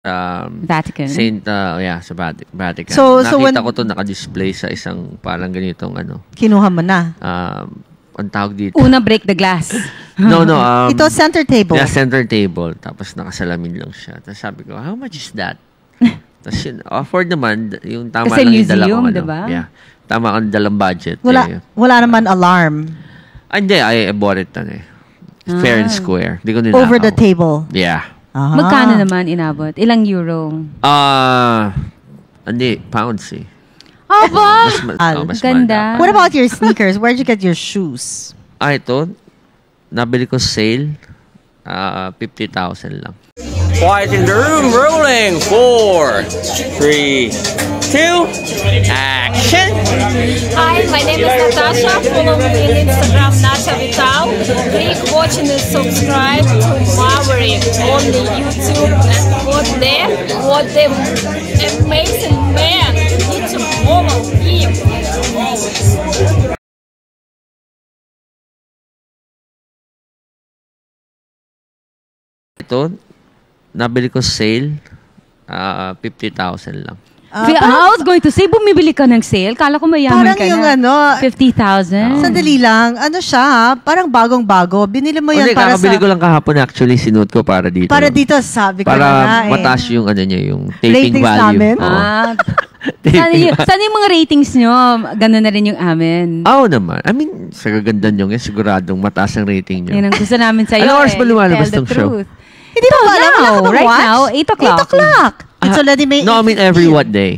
Vatican. Sa Vatican. So Nakita ko to naka-display sa isang parang ganitong Kinuha mo na. Ang tawag dito. Una break the glass. No. Ito, center table. Yeah, center table. Tapos nakasalamin lang siya. Tapos sabi ko, how much is that? Tapos yun, afford naman. Yung tama kasi lang museum, yung dala ko. Diba? Yeah. Tama ang dalang budget. Wala naman alarm. Hindi, I bought it fair and square. Di ko ninakaw. Over the table. Yeah. Magkano naman inabot? Ilang euro? Hindi, pounds eh. Aba! Mas Ganda. What about your sneakers? Where'd you get your shoes? Ito. Nabili ko sale. 50,000 lang. Quiet in the room, rolling. 4, 3, 2, action! Hi, my name is Natasha. Follow me on Instagram, Natasha Vital. Click watch and subscribe to Maverick on the YouTube. And what the amazing man need to follow him. Ito, nabili ko sale. 50,000 lang. I was going to say, bumibili ka ng sale. Kala ko mayaman parang ka yung na. 50,000? Sandali lang. Ano siya? Parang bagong-bago. Binili mo yan para kakabili ko lang kahapon actually. Sinuot ko para dito. Para dito, sabi ko para mataas yung yung taping ratings value. Namin? Sana yung mga ratings nyo, gano'n na rin yung amin. Oo naman. I mean, sa kaganda nyo, siguradong mataas ang rating nyo. Yan ang gusto namin sa'yo. Ano oras ba lumalabas tong show? Hindi mo ba alam? Right now, 8 o'clock. 8 o'clock. It's already May. No, I mean every what day?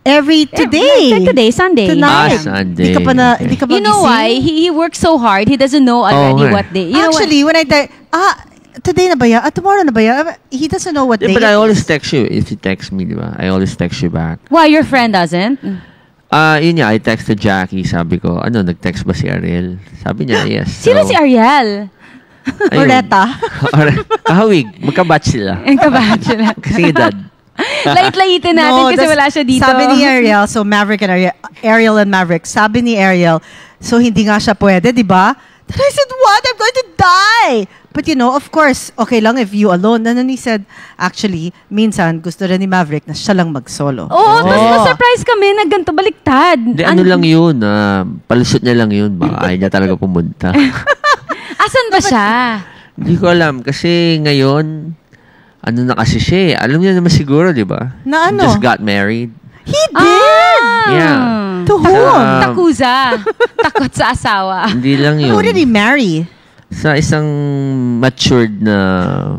Today. Today, Sunday. Tonight. Sunday. Hindi ka ba You know gising? why? He works so hard. He doesn't know already what day. Actually, when I today na ba yan? Tomorrow na ba yan? He doesn't know what day. But I always text you. If you text me, di ba? I always text you back. Why? Your friend doesn't? Yun niya, I texted Jackie. Sabi ko, nag-text ba si Ariel? Sabi niya, yes. Sino si Ariel? Oreta. Kahawig. Magkabatch sila. Magkabatch sila. Kasi edad. Light-lightin natin kasi wala siya dito. Sabi ni Ariel, so Maverick and Ariel and Maverick, sabi ni Ariel, so hindi nga siya pwede, di ba? Then I said, what? I'm going to die! But of course, okay lang if you alone. And then he said, actually, minsan, gusto rin ni Maverick na siya lang mag-solo. Tapos na-surprise kami na ganito baliktad. Ano lang yun, palusot niya lang yun. Baka ayaw niya talaga pumunta. Asan ba siya? Hindi ko alam. Kasi ngayon, na kasi siya. Alam niya naman siguro, di ba? Na ano? Just got married. He did! Yeah. To whom? Takuza. Takot sa asawa. Hindi lang yun. Who did he marry? Sa isang matured na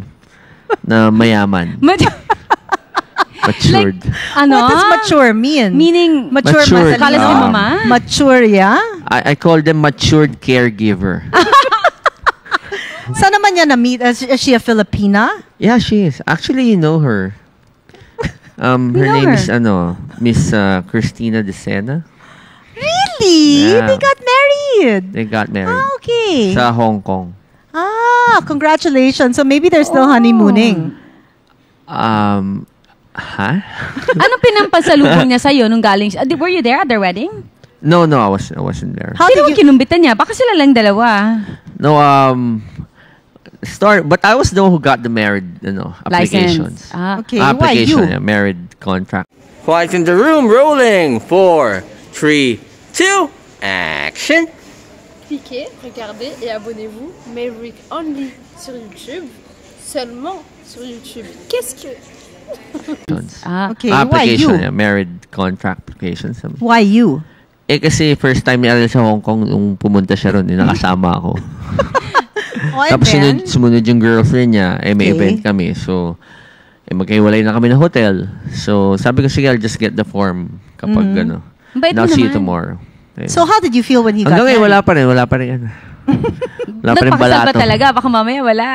mayaman. Matured. What does mature mean? Meaning, matured. Kala si mama? Mature, yeah? I call them matured caregiver. Saan naman niya na-meet? Is she a Filipina? Yeah, she is. Actually, you know her. Her name is Miss Christina De Sena. Really? Yeah. They got married. They got married. Okay. Sa Hong Kong. Congratulations. So maybe they're still honeymooning. Anong pinampasalubong niya sa'yo nung galing siya? Were you there at their wedding? No, I wasn't there. Sino ang kinumbitan niya? Baka sila lang dalawa. No, but I was the one who got the married, applications. Okay, application, why you? Married contract. Quiet in the room, rolling. 4, 3, 2, action! Cliquez, regardez et abonnez-vous. Maverick Only sur YouTube. Seulement sur YouTube. Qu'est-ce que... Okay, application, why you? Married contract applications. Why you? Kasi first time ni Ariel sa Hong Kong, nung pumunta siya ron, nakasama ako. Tapos sumunod yung girlfriend niya, may event kami. So, magkahiwalay na kami ng hotel. So, sabi ko, sige, I'll just get the form kapag I'll see you tomorrow. Ayun. So, how did you feel when he got married? married? Wala pa rin. Wala pa rin Nagpakasal ba talaga? Baka mamaya wala.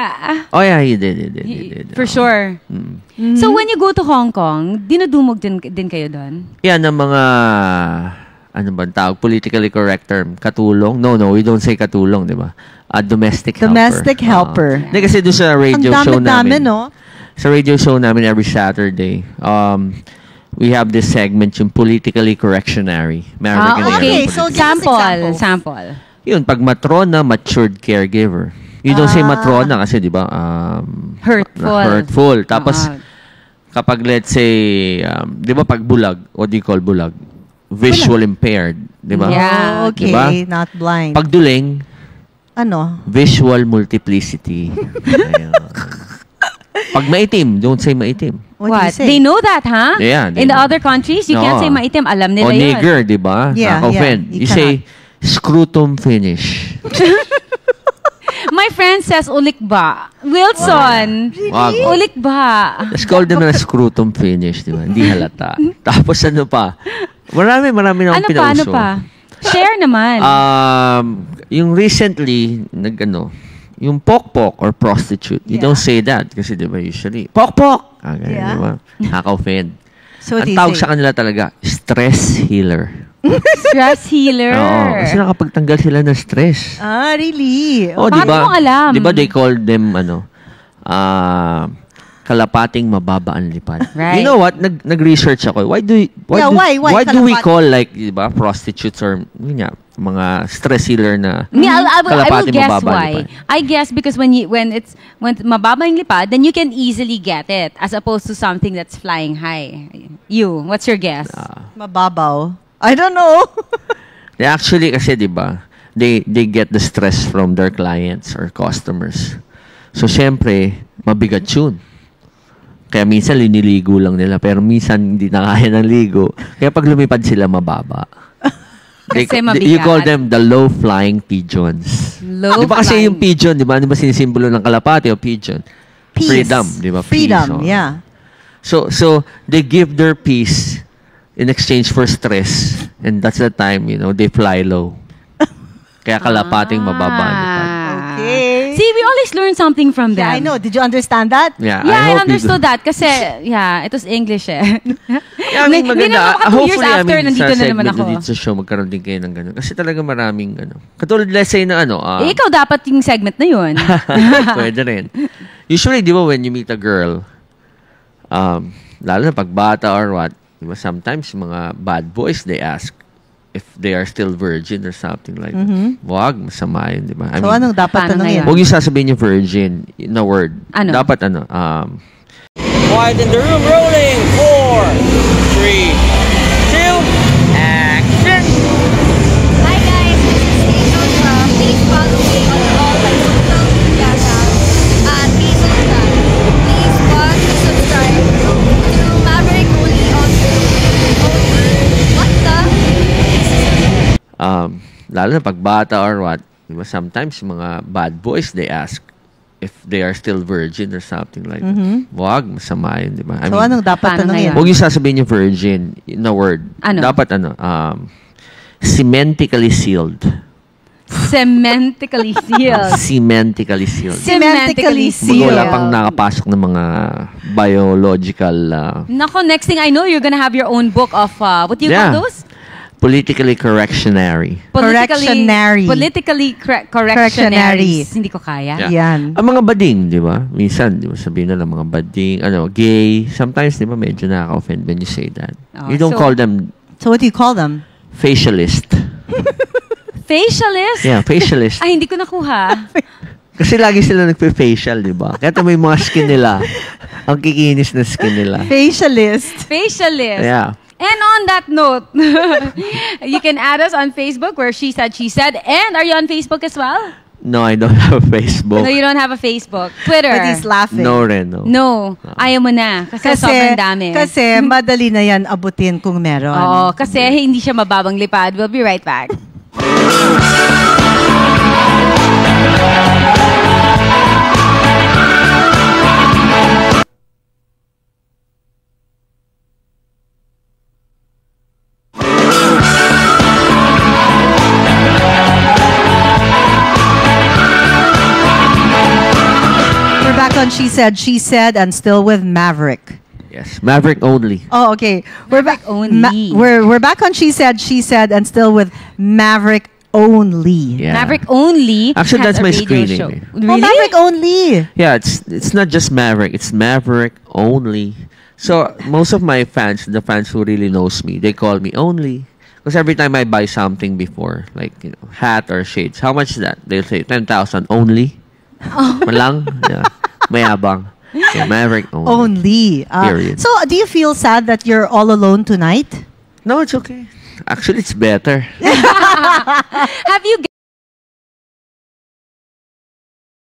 Oh yeah, he did. For sure. So, when you go to Hong Kong, dinudumog din kayo doon? Yeah, ng mga... Ano ba tawag? Politically correct term. Katulong? No, we don't say katulong, di ba? Domestic helper. Domestic helper. Hindi kasi doon sa radio show namin. No? Sa radio show namin every Saturday, we have this segment, yung politically correctionary. Okay. So, sample. Yun, pag matrona, matured caregiver. You don't say matrona kasi, di ba? Hurtful. Tapos, kapag let's say, di ba pag bulag, what do you call bulag? Visual impaired, di ba? Yeah. Okay, Diba? not blind. Pag duling, Ano? visual multiplicity. Ayun. Pag maitim, don't say maitim. What do you say? They know that, huh? Yeah, they In the know. other countries, you can't No. say maitim. Alam nila O yun. nigger, di ba? Yeah, Nakaka-offend. yeah, you You say, scrotum finish. My friend says ulikba. Wilson. Wag. Ulikba. Let's call them na scrotum finish, di ba? Hindi halata. Tapos ano pa? Marami na akong Ano pinauso. pa? Share naman. Yung recently, yung pokpok or prostitute, you don't say that kasi di ba usually, pokpok! Ganyan, Yeah. di ba? Nakaka-offend. So what do Ang you tawag say? sa kanila talaga, stress healer. Stress healer. Oo, kasi nakapagtanggal sila ng stress. Ah, really? Oh, Paano mo alam? Di ba they call them, kalapating mababa ang lipad. Right. You know what? Nag-research ako. Why do we kalapat? call like, di ba, prostitutes or yun nga, mga stress healer na I will kalapating guess mababa ang why. lipad? I guess because when mababa yung lipad, then you can easily get it as opposed to something that's flying high. What's your guess? Mababaw. I don't know. They actually, kasi di ba, they get the stress from their clients or customers. So, syempre, mabigat yun. Kaya minsan liniligo lang nila, pero minsan hindi na kaya ng ligo. Kaya pag lumipad sila, mababa. Kasi mabigat. You call them the low-flying pigeons. Di ba kasi yung pigeon, di ba sinisimbolo ng kalapati o pigeon? Peace. Freedom, di ba? Freedom, Peace, yeah. So they give their peace in exchange for stress. And that's the time, they fly low. Kaya kalapating mababa ang lipad. Okay. See, we always learn something from them. Yeah, I know. Did you understand that? Yeah, Yeah, I hope you understood do. that kasi, it was English eh. Yeah, I mean, Hindi maganda. naman ako 2 years Hopefully, after, nandito sa na naman segment ako. na dito sa show, magkaroon din kayo ng gano'n. Kasi talaga maraming gano'n. Katulad, let's say na Ikaw dapat yung segment na yun. pwede rin. Usually, di ba, when you meet a girl, lalo na pag bata or what, di ba, sometimes mga bad boys, they ask if they are still virgin or something like that. Wag, masama yun, di ba? So, anong dapat paano tanongin? ngayon? Huwag yung sasabihin yung virgin na word. Ano? Dapat Quiet in the room, rolling. 4, 3, 2, action. Hi guys, this is Nisha. Please follow me on all my social media accounts at Nisha. Please watch and subscribe to Maverick Only on What the? lalo na pag bata or what, di ba, sometimes mga bad boys, they ask if they are still virgin or something like that. Wag, masama yun, di ba? So, anong dapat paano tanongin? ngayon? Huwag yung sasabihin yung virgin na word. Ano? Dapat cementically sealed. Cementically sealed. Cementically sealed. Cementically sealed. Wala pang nakapasok ng mga biological Nako, next thing I know, you're gonna have your own book of, what do you Yeah. call those? politically correctionary. Correctionary. Politically correctionaries. Correctionaries. Hindi ko kaya. Yeah. Yan. Ang mga bading, di ba? Minsan, di ba, sabihin na mga bading, gay. Sometimes, di ba, medyo nakaka-offend when you say that. Oh, You don't so- call them So, what do you call them? facialist. Facialist? Yeah, facialist. Ay, hindi ko nakuha. Kasi lagi sila nagpe-facial, di ba? Kaya may mga skin nila. Ang kikinis na skin nila. Facialist. Facialist. Yeah. And on that note, you can add us on Facebook where She Said, She Said. And are you on Facebook as well? No, I don't have a Facebook. No, you don't have a Facebook. Twitter. But he's laughing. No rin, no. No, ayaw mo na. Kasi sobrang dami. Kasi madali na yan abutin kung meron. Oo, kasi hindi siya mababang lipad. We'll be right back. We're back on She Said, and still with Maverick. Yes, Maverick only. Oh, okay. We're back only. we're back on She Said, and still with Maverick only. Yeah. Maverick only. Actually, has that's a my radio screen show. name. Really? Oh, Maverick only. Yeah, it's not just Maverick. It's Maverick only. So most of my fans, the fans who really knows me, they call me only. Because every time I buy something before, like hat or shades, how much is that? They'll say 10,000 only. Malang, yeah, mayabang. So Maverick only. Only. Period. So, do you feel sad that you're all alone tonight? No, it's okay. Actually, it's better. Have you